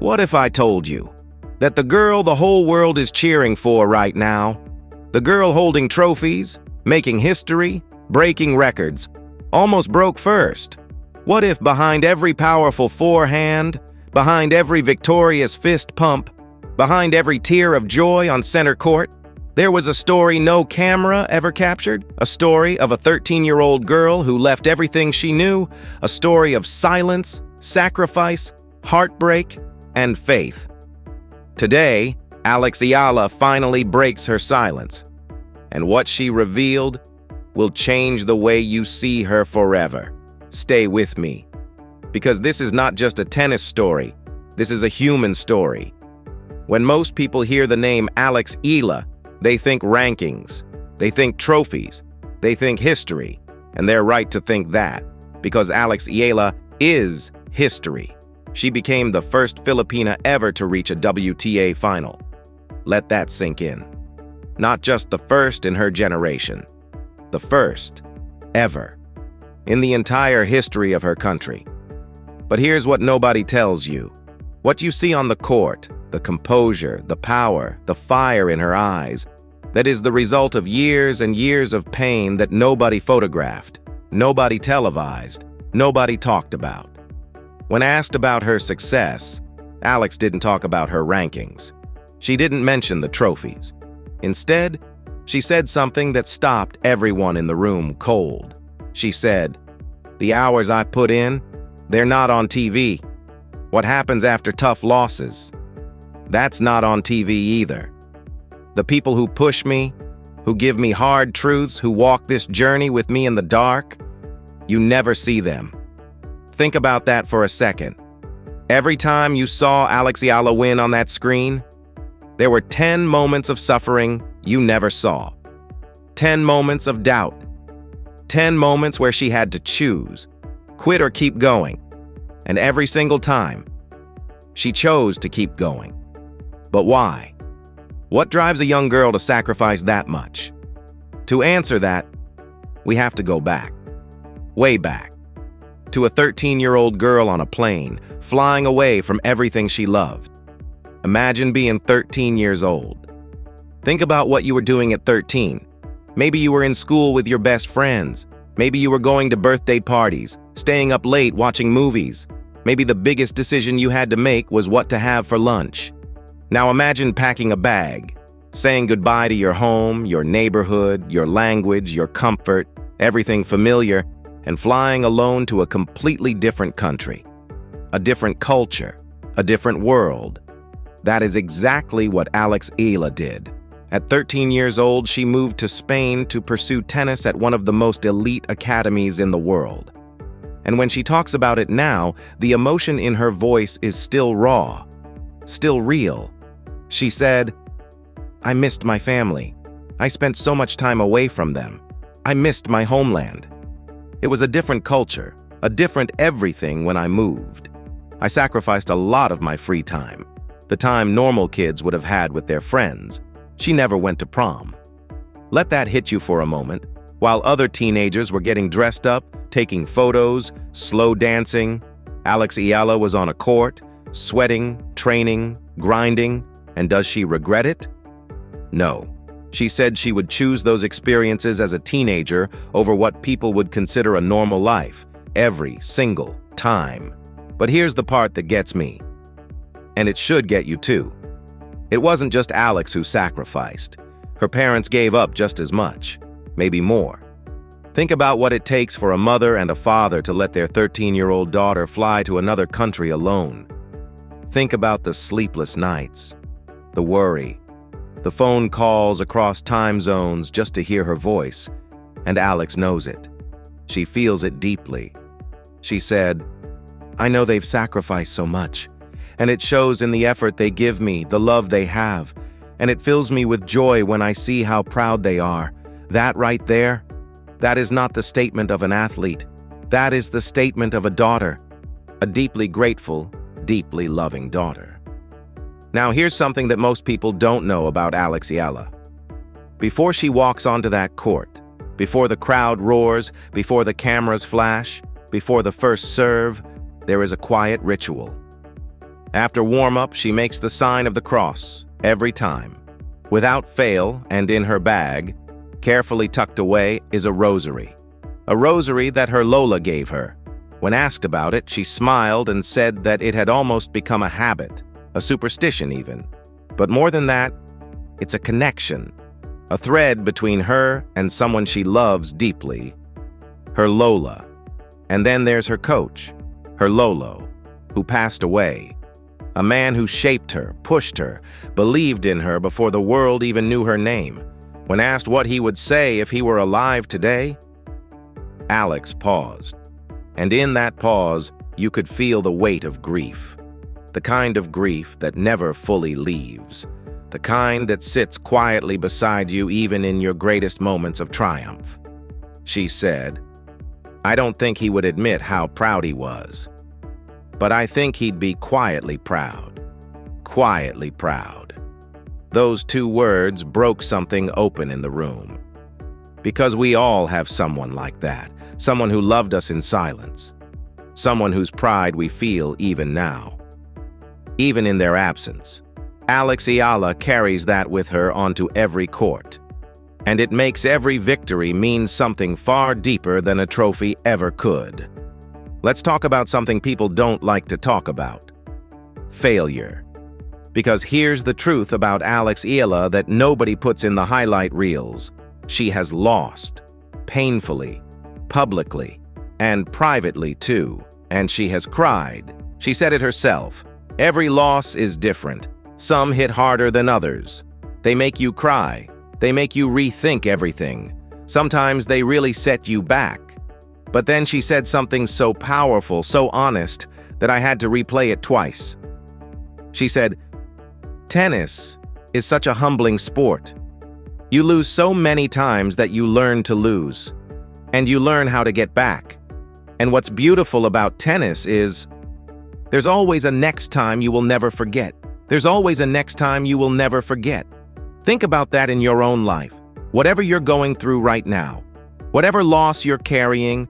What if I told you that the girl the whole world is cheering for right now, the girl holding trophies, making history, breaking records, almost broke first? What if behind every powerful forehand, behind every victorious fist pump, behind every tear of joy on center court, there was a story no camera ever captured? A story of a 13-year-old girl who left everything she knew, a story of silence, sacrifice, heartbreak, and faith. Today, Alex Eala finally breaks her silence, and what she revealed will change the way you see her forever. Stay with me, because this is not just a tennis story, this is a human story. When most people hear the name Alex Eala, they think rankings, they think trophies, they think history, and they're right to think that, because Alex Eala is history. She became the first Filipina ever to reach a WTA final. Let that sink in. Not just the first in her generation, the first ever in the entire history of her country. But here's what nobody tells you. What you see on the court, the composure, the power, the fire in her eyes, that is the result of years and years of pain that nobody photographed, nobody televised, nobody talked about. When asked about her success, Alex didn't talk about her rankings. She didn't mention the trophies. Instead, she said something that stopped everyone in the room cold. She said, "The hours I put in, they're not on TV. What happens after tough losses, that's not on TV either. The people who push me, who give me hard truths, who walk this journey with me in the dark, you never see them." Think about that for a second. Every time you saw Alex Eala win on that screen, there were 10 moments of suffering you never saw. 10 moments of doubt. 10 moments where she had to choose, quit or keep going. And every single time, she chose to keep going. But why? What drives a young girl to sacrifice that much? To answer that, we have to go back. Way back. To a 13-year-old girl on a plane, flying away from everything she loved. Imagine being 13 years old. Think about what you were doing at 13. Maybe you were in school with your best friends. Maybe you were going to birthday parties, staying up late watching movies. Maybe the biggest decision you had to make was what to have for lunch. Now imagine packing a bag, saying goodbye to your home, your neighborhood, your language, your comfort, everything familiar, and flying alone to a completely different country, a different culture, a different world. That is exactly what Alex Eala did. At 13 years old, she moved to Spain to pursue tennis at one of the most elite academies in the world. And when she talks about it now, the emotion in her voice is still raw, still real. She said, "I missed my family. I spent so much time away from them. I missed my homeland. It was a different culture, a different everything when I moved. I sacrificed a lot of my free time, the time normal kids would have had with their friends. She never went to prom." Let that hit you for a moment. While other teenagers were getting dressed up, taking photos, slow dancing, Alex Eala was on a court, sweating, training, grinding, and does she regret it? No. She said she would choose those experiences as a teenager over what people would consider a normal life, every single time. But here's the part that gets me. And it should get you too. It wasn't just Alex who sacrificed. Her parents gave up just as much, maybe more. Think about what it takes for a mother and a father to let their 13-year-old daughter fly to another country alone. Think about the sleepless nights, the worry, the phone calls across time zones just to hear her voice, and Alex knows it. She feels it deeply. She said, "I know they've sacrificed so much, and it shows in the effort they give me, the love they have, and it fills me with joy when I see how proud they are. That right there, that is not the statement of an athlete. That is the statement of a daughter, a deeply grateful, deeply loving daughter." Now here's something that most people don't know about Alex Eala. Before she walks onto that court, before the crowd roars, before the cameras flash, before the first serve, there is a quiet ritual. After warm-up, she makes the sign of the cross, every time. Without fail, and in her bag, carefully tucked away, is a rosary. A rosary that her Lola gave her. When asked about it, she smiled and said that it had almost become a habit, a superstition even. But more than that, it's a connection, a thread between her and someone she loves deeply, her Lola. And then there's her coach, her Lolo, who passed away. A man who shaped her, pushed her, believed in her before the world even knew her name. When asked what he would say if he were alive today, Alex paused. And in that pause, you could feel the weight of grief. The kind of grief that never fully leaves. The kind that sits quietly beside you even in your greatest moments of triumph. She said, "I don't think he would admit how proud he was. But I think he'd be quietly proud. Quietly proud." Those two words broke something open in the room. Because we all have someone like that. Someone who loved us in silence. Someone whose pride we feel even now. Even in their absence. Alex Eala carries that with her onto every court. And it makes every victory mean something far deeper than a trophy ever could. Let's talk about something people don't like to talk about. Failure. Because here's the truth about Alex Eala that nobody puts in the highlight reels. She has lost. Painfully. Publicly. And privately, too. And she has cried. She said it herself. Every loss is different. Some hit harder than others. They make you cry. They make you rethink everything. Sometimes they really set you back. But then she said something so powerful, so honest, that I had to replay it twice. She said, "Tennis is such a humbling sport. You lose so many times that you learn to lose. And you learn how to get back. And what's beautiful about tennis is there's always a next time you will never forget. There's always a next time you will never forget." Think about that in your own life. Whatever you're going through right now, whatever loss you're carrying,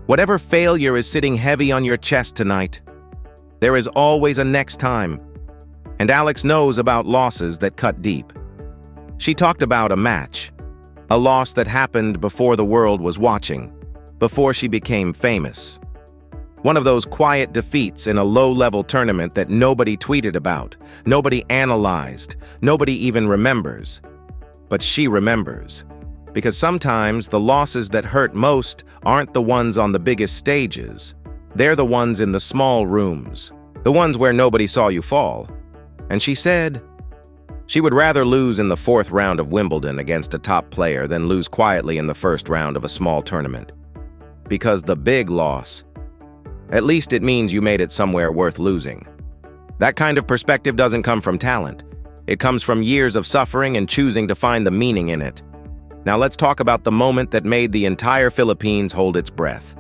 whatever failure is sitting heavy on your chest tonight, there is always a next time. And Alex knows about losses that cut deep. She talked about a match, a loss that happened before the world was watching, before she became famous. One of those quiet defeats in a low-level tournament that nobody tweeted about, nobody analyzed, nobody even remembers. But she remembers. Because sometimes the losses that hurt most aren't the ones on the biggest stages. They're the ones in the small rooms, the ones where nobody saw you fall. And she said she would rather lose in the 4th round of Wimbledon against a top player than lose quietly in the 1st round of a small tournament. Because the big loss, at least it means you made it somewhere worth losing. That kind of perspective doesn't come from talent. It comes from years of suffering and choosing to find the meaning in it. Now let's talk about the moment that made the entire Philippines hold its breath.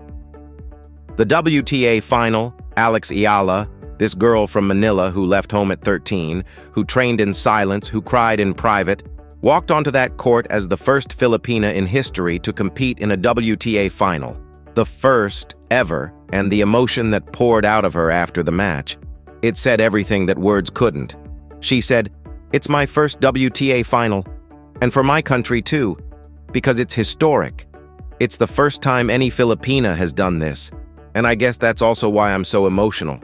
The WTA final, Alex Eala, this girl from Manila who left home at 13, who trained in silence, who cried in private, walked onto that court as the first Filipina in history to compete in a WTA final. The first ever, and the emotion that poured out of her after the match. It said everything that words couldn't. She said, "It's my first WTA final. And for my country too, because it's historic. It's the first time any Filipina has done this. And I guess that's also why I'm so emotional."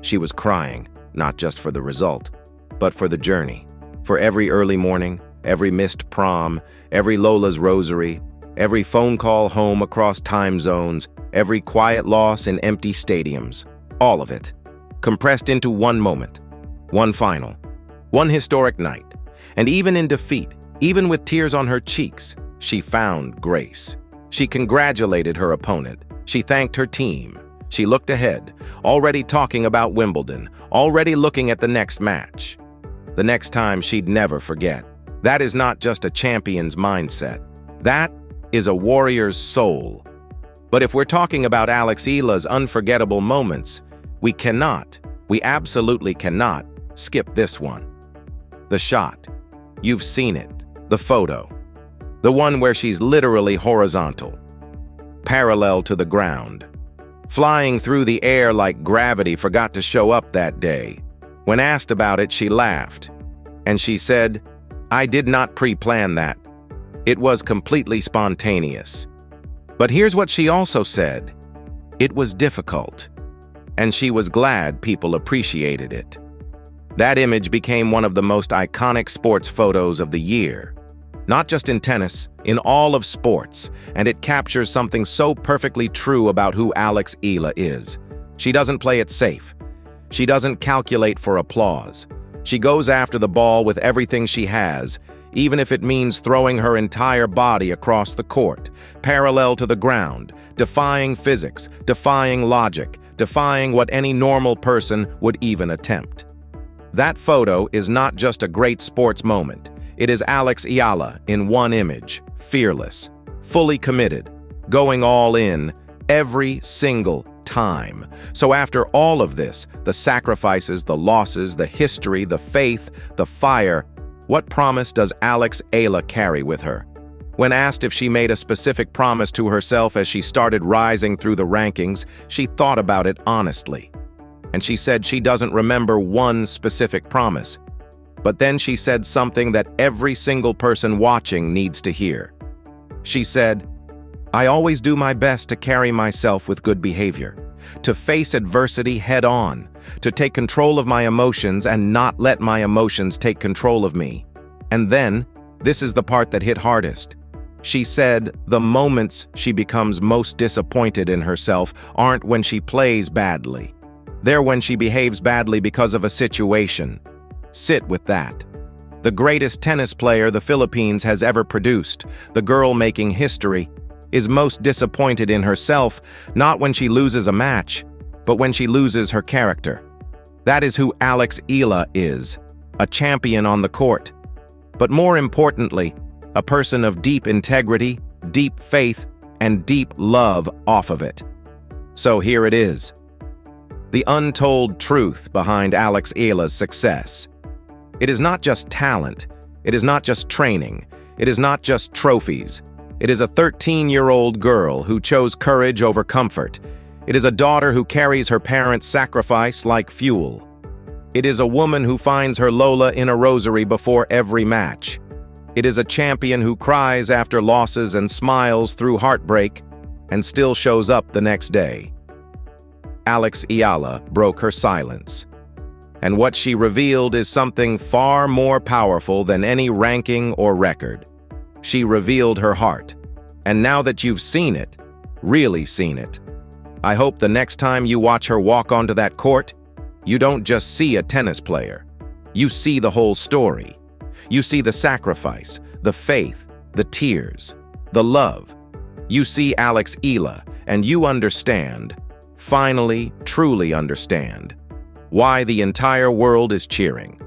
She was crying, not just for the result, but for the journey. For every early morning, every missed prom, every Lola's rosary, every phone call home across time zones, every quiet loss in empty stadiums. All of it, compressed into one moment, one final, one historic night. And even in defeat, even with tears on her cheeks, she found grace. She congratulated her opponent. She thanked her team. She looked ahead, already talking about Wimbledon, already looking at the next match. The next time she'd never forget. That is not just a champion's mindset. That is a warrior's soul. But if we're talking about Alex Eala's unforgettable moments, we absolutely cannot skip this one. The shot. You've seen it. The photo. The one where she's literally horizontal, parallel to the ground. flying through the air like gravity forgot to show up that day. When asked about it, she laughed. And she said, "I did not pre-plan that. It was completely spontaneous." But here's what she also said. It was difficult. And she was glad people appreciated it. That image became one of the most iconic sports photos of the year. Not just in tennis, in all of sports, and it captures something so perfectly true about who Alex Eala is. She doesn't play it safe. She doesn't calculate for applause. She goes after the ball with everything she has, even if it means throwing her entire body across the court, parallel to the ground, defying physics, defying logic, defying what any normal person would even attempt. That photo is not just a great sports moment. It is Alex Eala in one image, fearless, fully committed, going all in every single time. So after all of this, the sacrifices, the losses, the history, the faith, the fire, what promise does Alex Eala carry with her? When asked if she made a specific promise to herself as she started rising through the rankings, she thought about it honestly. And she said she doesn't remember one specific promise. But then she said something that every single person watching needs to hear. She said, "I always do my best to carry myself with good behavior, to face adversity head on, to take control of my emotions and not let my emotions take control of me." And then, this is the part that hit hardest. She said the moments she becomes most disappointed in herself aren't when she plays badly. They're when she behaves badly because of a situation. Sit with that. The greatest tennis player the Philippines has ever produced, the girl making history, is most disappointed in herself, not when she loses a match, but when she loses her character. That is who Alex Eala is, a champion on the court. But more importantly, a person of deep integrity, deep faith, and deep love off of it. So here it is. The untold truth behind Alex Eala's success. It is not just talent. It is not just training. It is not just trophies. It is a 13-year-old girl who chose courage over comfort. It is a daughter who carries her parents' sacrifice like fuel. It is a woman who finds her Lola in a rosary before every match. It is a champion who cries after losses and smiles through heartbreak and still shows up the next day. Alex Eala broke her silence. And what she revealed is something far more powerful than any ranking or record. She revealed her heart. And now that you've seen it, really seen it, I hope the next time you watch her walk onto that court, you don't just see a tennis player. You see the whole story. You see the sacrifice, the faith, the tears, the love. You see Alex Eala, and you understand, finally, truly understand, why the entire world is cheering.